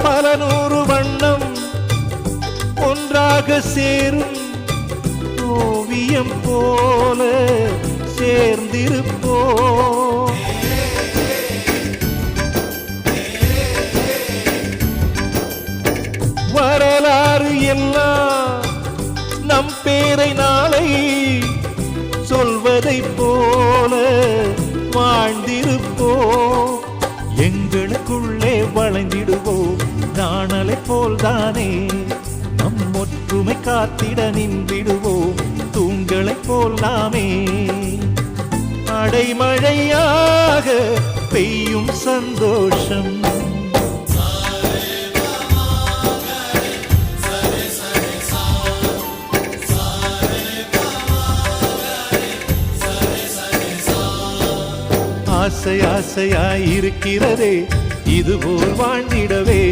பல நூறு வண்ணம் ஒன்றாக சேரும் ஓவியம் போல சேர்ந்திருப்போம். வரலாறு எல்லாம் நம் பேரை நாளை சொல்வதை போல வாழ்ந்திருப்போம். எங்களுக்குள்ளே வளைந்திடுவோம் நாணலை போல்தானே. நம் ஒற்றுமை காத்திட நின்றிடுவோம் தூண்களை போல் நாமே. அடைமழையாக பெய்யும் சந்தோஷம் ஆசை ஆசையாயிருக்கிறதே இதுபோல் வாழ்ந்திடவே.